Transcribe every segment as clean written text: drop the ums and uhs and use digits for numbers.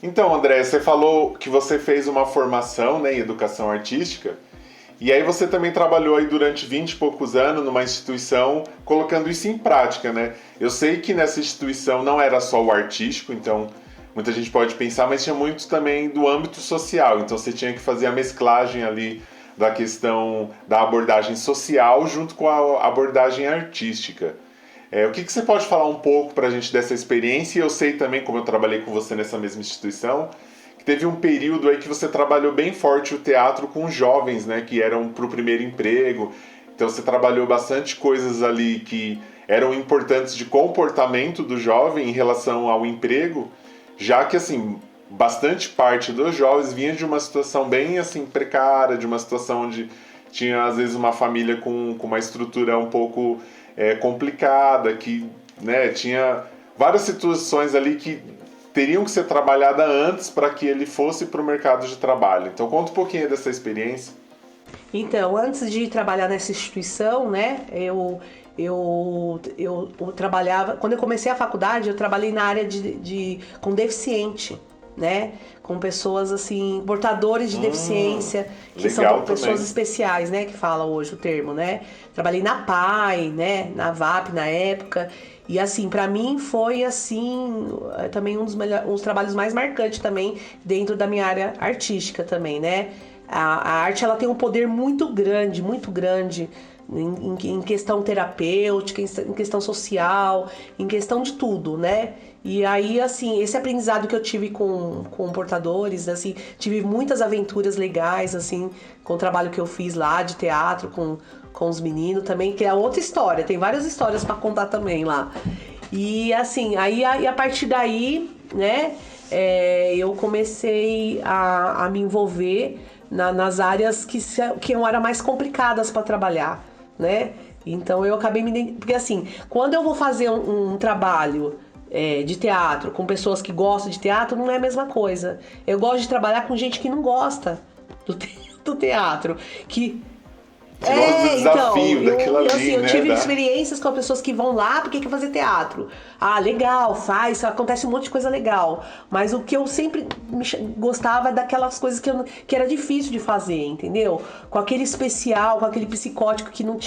Então, André, você falou que você fez uma formação, né, em educação artística, e aí você também trabalhou aí durante 20 e poucos anos numa instituição colocando isso em prática, né? Eu sei que nessa instituição não era só o artístico, então muita gente pode pensar, mas tinha muito também do âmbito social, então você tinha que fazer a mesclagem ali da questão da abordagem social junto com a abordagem artística. O que você pode falar um pouco para a gente dessa experiência? E eu sei também, como eu trabalhei com você nessa mesma instituição, que teve um período aí que você trabalhou bem forte o teatro com jovens, né, que eram para o primeiro emprego. Então você trabalhou bastante coisas ali que eram importantes de comportamento do jovem em relação ao emprego, já que assim bastante parte dos jovens vinha de uma situação bem assim precária, de uma situação onde tinha às vezes uma família com uma estrutura um pouco complicada, que, né, tinha várias situações ali que teriam que ser trabalhadas antes para que ele fosse para o mercado de trabalho. Então conta um pouquinho dessa experiência. Então, antes de trabalhar nessa instituição, né, eu trabalhava. Quando eu comecei a faculdade, eu trabalhei na área com deficiente, né? Com pessoas assim, portadores de deficiência, que são legal pessoas também. especiais, né? Que fala hoje o termo, né? Trabalhei na PAI, né? Na VAP na época. E assim, pra mim foi assim, também um dos trabalhos mais marcantes também dentro da minha área artística também, né? A arte ela tem um poder muito grande em questão terapêutica, em questão social, em questão de tudo, né? E aí, assim, esse aprendizado que eu tive com portadores, assim, tive muitas aventuras legais, assim, com o trabalho que eu fiz lá de teatro com os meninos também, que é outra história, tem várias histórias para contar também lá. E assim, a partir daí, né, eu comecei a me envolver nas áreas que eram mais complicadas para trabalhar, né? Então eu acabei porque assim, quando eu vou fazer um trabalho de teatro com pessoas que gostam de teatro, não é a mesma coisa. Eu gosto de trabalhar com gente que não gosta do teatro, que Você gosta do então, desafio daquilo assim, ali, eu né? tive experiências com pessoas que vão lá porque quer fazer teatro. Ah, legal, faz, acontece um monte de coisa legal. Mas o que eu sempre gostava é daquelas coisas que era difícil de fazer, entendeu? Com aquele especial, com aquele psicótico que não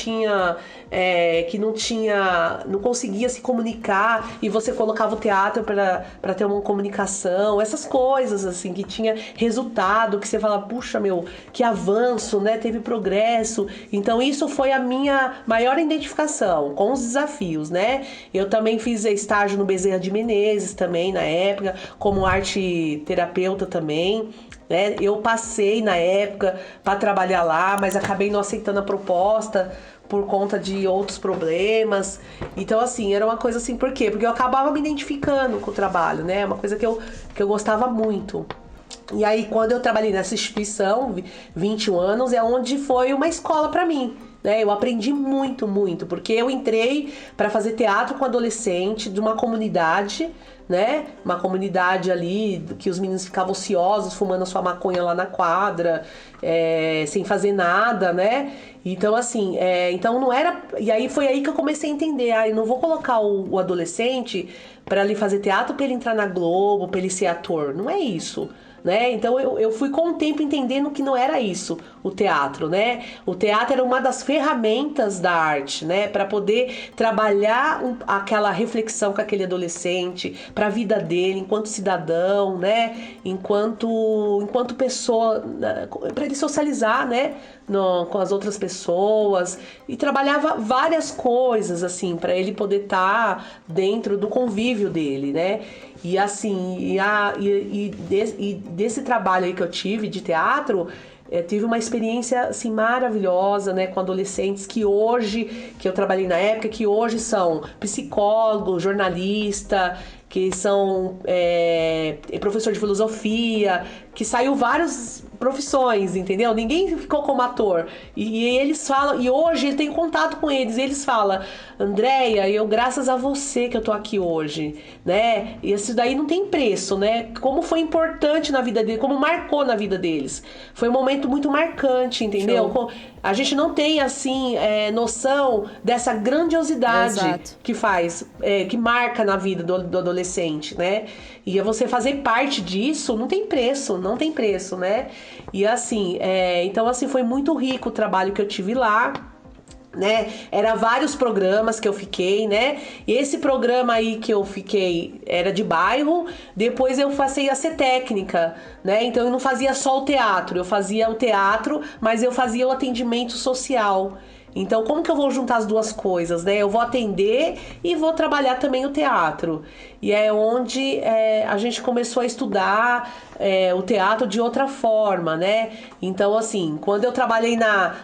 conseguia se comunicar e você colocava o teatro para ter uma comunicação, essas coisas, assim, que tinha resultado, que você fala, puxa, meu, que avanço, né? Teve progresso. Então isso foi a minha maior identificação com os desafios, né? Eu também fiz estágio no Bezerra de Menezes também na época, como arte terapeuta também, né? Eu passei na época para trabalhar lá, mas acabei não aceitando a proposta por conta de outros problemas. Então, assim, era uma coisa assim, por quê? Porque eu acabava me identificando com o trabalho, né? Uma coisa que eu gostava muito. E aí, quando eu trabalhei nessa instituição, 21 anos, é onde foi uma escola para mim. Né? Eu aprendi muito, porque eu entrei para fazer teatro com adolescente de uma comunidade, né? Uma comunidade ali que os meninos ficavam ociosos, fumando a sua maconha lá na quadra, sem fazer nada, né? Então, assim, então não era. E aí foi aí que eu comecei a entender. Eu não vou colocar o adolescente para ele fazer teatro, para ele entrar na Globo, para ele ser ator. Não é isso. Né? Então eu fui com o tempo entendendo que não era isso o teatro, né? O teatro era uma das ferramentas da arte, né? Para poder trabalhar aquela reflexão com aquele adolescente, para a vida dele enquanto cidadão, né? Enquanto pessoa, para ele socializar, né? Com as outras pessoas e trabalhava várias coisas assim para ele poder estar dentro do convívio dele, né? E assim, desse trabalho aí que eu tive de teatro, tive uma experiência assim maravilhosa, né, com adolescentes que eu trabalhei na época, que hoje são psicólogo, jornalista, que são professor de filosofia, que saiu vários profissões, entendeu? Ninguém ficou como ator. E eles falam, e hoje ele tem contato com eles, e eles falam: Andréia, eu graças a você que eu tô aqui hoje, né? E isso daí não tem preço, né? Como foi importante na vida deles, como marcou na vida deles. Foi um momento muito marcante, entendeu? Show. A gente não tem, assim, noção dessa grandiosidade Exato. que faz, que marca na vida do adolescente, né? E você fazer parte disso não tem preço, né? E assim, então assim, foi muito rico o trabalho que eu tive lá, né? Era vários programas que eu fiquei, né? E esse programa aí que eu fiquei era de bairro, depois eu passei a ser técnica, né? Então eu não fazia só o teatro, eu fazia o teatro, mas eu fazia o atendimento social. Então, como que eu vou juntar as duas coisas, né? Eu vou atender e vou trabalhar também o teatro. E é onde a gente começou a estudar o teatro de outra forma, né? Então, assim, quando eu trabalhei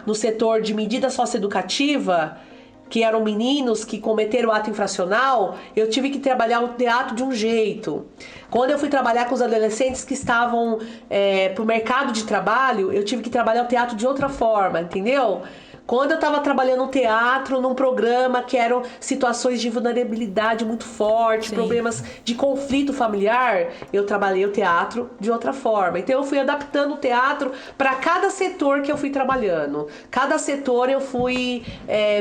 no setor de medida socioeducativa, que eram meninos que cometeram ato infracional, eu tive que trabalhar o teatro de um jeito. Quando eu fui trabalhar com os adolescentes que estavam pro mercado de trabalho, eu tive que trabalhar o teatro de outra forma, entendeu? Quando eu estava trabalhando no teatro, num programa que eram situações de vulnerabilidade muito forte, Sim. problemas de conflito familiar, eu trabalhei o teatro de outra forma. Então eu fui adaptando o teatro para cada setor que eu fui trabalhando. Cada setor eu fui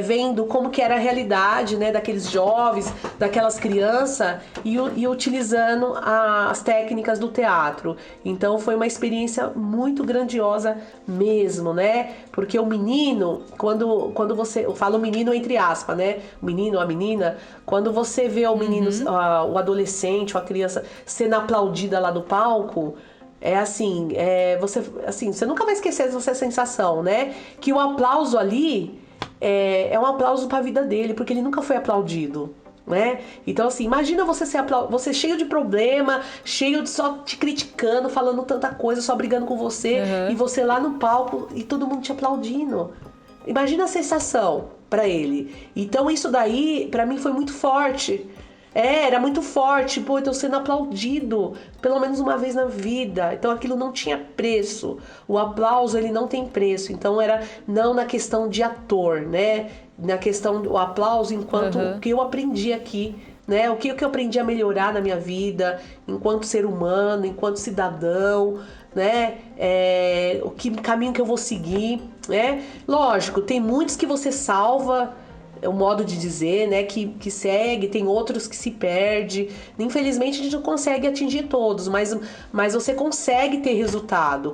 vendo como que era a realidade, né, daqueles jovens, daquelas crianças e utilizando as técnicas do teatro. Então foi uma experiência muito grandiosa mesmo, né? Porque o menino, quando você... Eu falo menino entre aspas, né? O menino, a menina. Quando você vê o menino, o adolescente, ou a criança sendo aplaudida lá no palco... você nunca vai esquecer essa sensação, né? Que o aplauso ali é um aplauso para a vida dele, porque ele nunca foi aplaudido, né? Então, assim, imagina você você cheio de problema, cheio de só te criticando, falando tanta coisa, só brigando com você, e você lá no palco e todo mundo te aplaudindo. Imagina a sensação pra ele. Então, isso daí, pra mim, foi muito forte. Era muito forte, pô, eu tô sendo aplaudido pelo menos uma vez na vida. Então aquilo não tinha preço. O aplauso, ele não tem preço. Então era não na questão de ator, né? Na questão do aplauso enquanto o que eu aprendi aqui, né? O que eu aprendi a melhorar na minha vida, enquanto ser humano, enquanto cidadão, né? O caminho que eu vou seguir, né? Lógico, tem muitos que você salva, é o modo de dizer, né, que segue, tem outros que se perde. Infelizmente a gente não consegue atingir todos, mas você consegue ter resultado,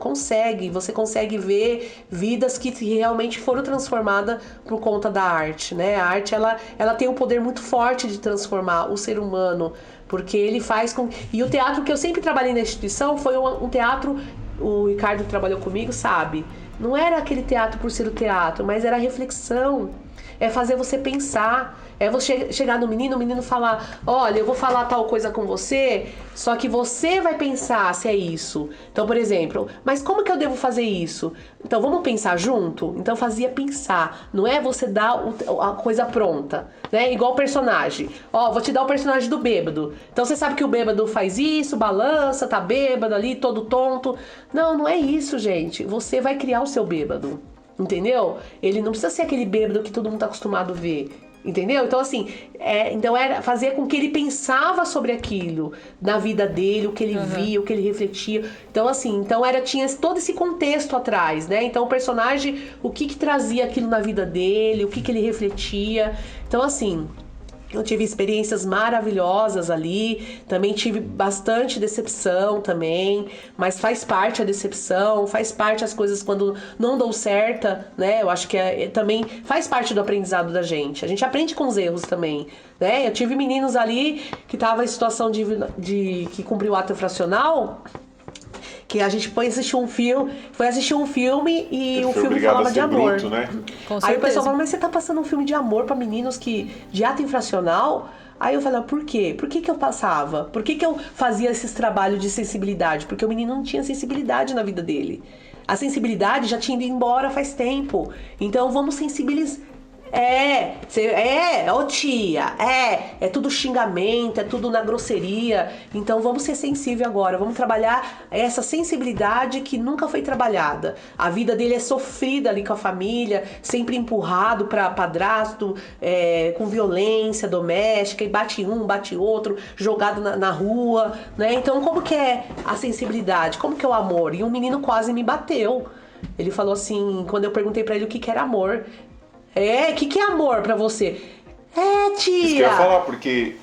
você consegue ver vidas que realmente foram transformadas por conta da arte, né? A arte, ela tem um poder muito forte de transformar o ser humano, porque ele faz com... E o teatro que eu sempre trabalhei na instituição foi um teatro, o Ricardo que trabalhou comigo sabe, não era aquele teatro por ser o teatro, mas era a reflexão. É fazer você pensar, é você chegar no menino, o menino falar: olha, eu vou falar tal coisa com você, só que você vai pensar se é isso. Então, por exemplo, mas como que eu devo fazer isso? Então, vamos pensar junto? Então, fazia pensar, não é você dar a coisa pronta, né? Igual o personagem. Vou te dar o personagem do bêbado. Então, você sabe que o bêbado faz isso, balança, tá bêbado ali, todo tonto. Não é isso, gente. Você vai criar o seu bêbado. Entendeu? Ele não precisa ser aquele bêbado que todo mundo tá acostumado a ver. Entendeu? Então, assim, então era fazer com que ele pensava sobre aquilo na vida dele, o que ele via, o que ele refletia. Então, assim, tinha todo esse contexto atrás, né? Então, o personagem, o que trazia aquilo na vida dele, o que ele refletia. Então, assim, eu tive experiências maravilhosas ali, também tive bastante decepção também, mas faz parte a decepção, faz parte as coisas quando não dão certo, né? Eu acho que também faz parte do aprendizado da gente. A gente aprende com os erros também, né? Eu tive meninos ali que estavam em situação que cumpriu o ato infracional, que a gente foi assistir um filme e o filme falava de amor. Bruto, né? Aí o pessoal falou: mas você tá passando um filme de amor pra meninos de ato infracional? Aí eu falei: por quê? Por que eu passava? Por que eu fazia esses trabalhos de sensibilidade? Porque o menino não tinha sensibilidade na vida dele. A sensibilidade já tinha ido embora faz tempo. Então vamos sensibilizar. Ô tia, é tudo xingamento, é tudo na grosseria. Então vamos ser sensíveis agora, vamos trabalhar essa sensibilidade que nunca foi trabalhada. A vida dele é sofrida ali com a família, sempre empurrado pra padrasto, com violência doméstica, e bate um, bate outro, jogado na rua, né? Então como que é a sensibilidade? Como que é o amor? E um menino quase me bateu. Ele falou assim, quando eu perguntei pra ele o que era amor. O que é amor pra você? Tia! Isso que eu ia falar, porque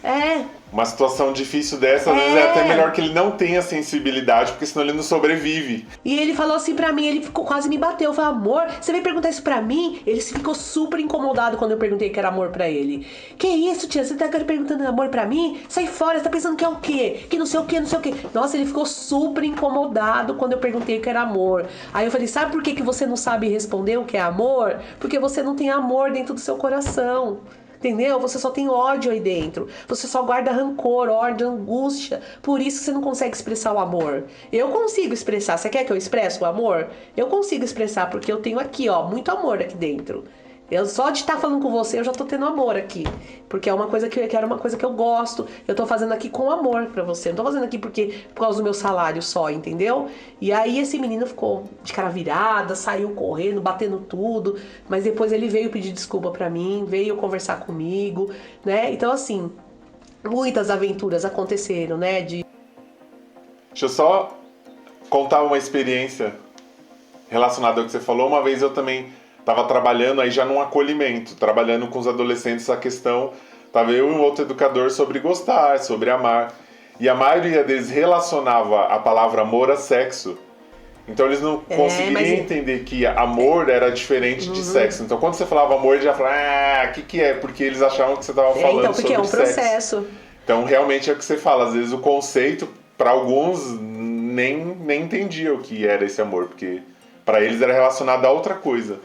uma situação difícil dessa, às vezes é até melhor que ele não tenha sensibilidade, porque senão ele não sobrevive. E ele falou assim pra mim, ele quase me bateu. Eu falei, amor, você veio perguntar isso pra mim? Ele ficou super incomodado quando eu perguntei que era amor pra ele. Que isso, tia? Você tá perguntando amor pra mim? Sai fora, você tá pensando que é o quê? Que não sei o quê, não sei o quê. Nossa, ele ficou super incomodado quando eu perguntei o que era amor. Aí eu falei, sabe por que você não sabe responder o que é amor? Porque você não tem amor dentro do seu coração. Entendeu? Você só tem ódio aí dentro. Você só guarda rancor, ódio, angústia. Por isso que você não consegue expressar o amor. Eu consigo expressar. Você quer que eu expresse o amor? Eu consigo expressar, porque eu tenho aqui, ó, muito amor aqui dentro. Só de estar falando com você, eu já tô tendo amor aqui. Porque é uma coisa que eu quero, uma coisa que eu gosto. Eu tô fazendo aqui com amor pra você. Não tô fazendo aqui por causa do meu salário só, entendeu? E aí esse menino ficou de cara virada, saiu correndo, batendo tudo. Mas depois ele veio pedir desculpa pra mim, veio conversar comigo, né? Então assim, muitas aventuras aconteceram, né? Deixa eu só contar uma experiência relacionada ao que você falou. Uma vez eu também estava trabalhando aí já num acolhimento, trabalhando com os adolescentes a questão, estava eu e um outro educador sobre gostar, sobre amar, e a maioria deles relacionava a palavra amor a sexo, então eles não conseguiriam entender que amor era diferente de sexo. Então quando você falava amor, eles já falavam, o que é? Porque eles achavam que você estava falando então, porque sobre é um sexo. Processo. Então realmente é o que você fala, às vezes o conceito, para alguns, nem entendia o que era esse amor, porque para eles era relacionado a outra coisa.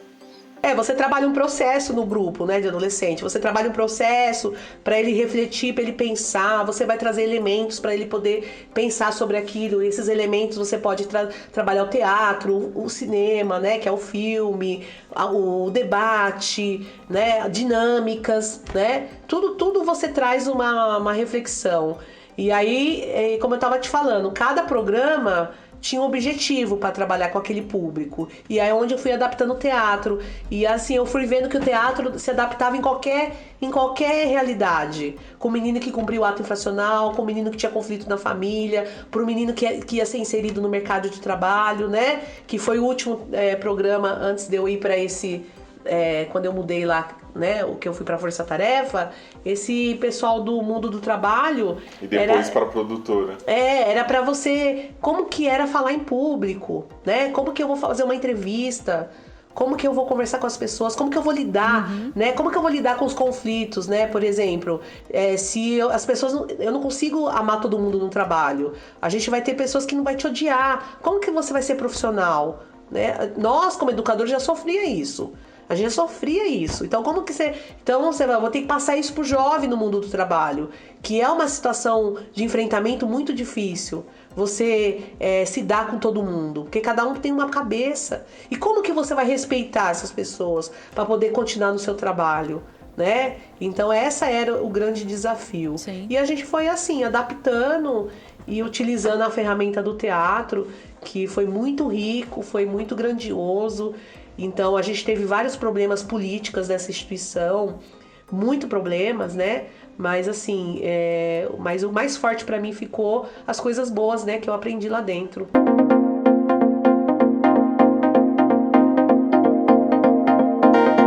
Você trabalha um processo no grupo, né, de adolescente. Você trabalha um processo para ele refletir, para ele pensar. Você vai trazer elementos para ele poder pensar sobre aquilo. E esses elementos você pode trabalhar o teatro, o cinema, né, que é o filme, o debate, né, dinâmicas, né. Tudo você traz uma reflexão. E aí, como eu estava te falando, cada programa tinha um objetivo para trabalhar com aquele público. E aí onde eu fui adaptando o teatro. E assim, eu fui vendo que o teatro se adaptava em qualquer realidade. Com o menino que cumpriu o ato infracional, com o menino que tinha conflito na família, pro menino que ia ser inserido no mercado de trabalho, né? Que foi o último programa antes de eu ir para esse... quando eu mudei lá, né, o que eu fui pra Força Tarefa, esse pessoal do mundo do trabalho... E depois para a produtora. Era pra você... Como que era falar em público, né? Como que eu vou fazer uma entrevista? Como que eu vou conversar com as pessoas? Como que eu vou lidar, né? Como que eu vou lidar com os conflitos, né? Por exemplo, as pessoas... Eu não consigo amar todo mundo no trabalho. A gente vai ter pessoas que não vai te odiar. Como que você vai ser profissional? Né? Nós, como educadores, já sofria isso. A gente sofria isso. Então, como que você... Então, você vai ter que passar isso pro jovem no mundo do trabalho, que é uma situação de enfrentamento muito difícil. Você se dá com todo mundo, porque cada um tem uma cabeça. E como que você vai respeitar essas pessoas para poder continuar no seu trabalho, né? Então, essa era o grande desafio. Sim. E a gente foi assim, adaptando e utilizando a ferramenta do teatro, que foi muito rico, foi muito grandioso. Então, a gente teve vários problemas políticos dessa instituição, muito problemas, né? Mas, assim, mas o mais forte pra mim ficou as coisas boas, né? Que eu aprendi lá dentro.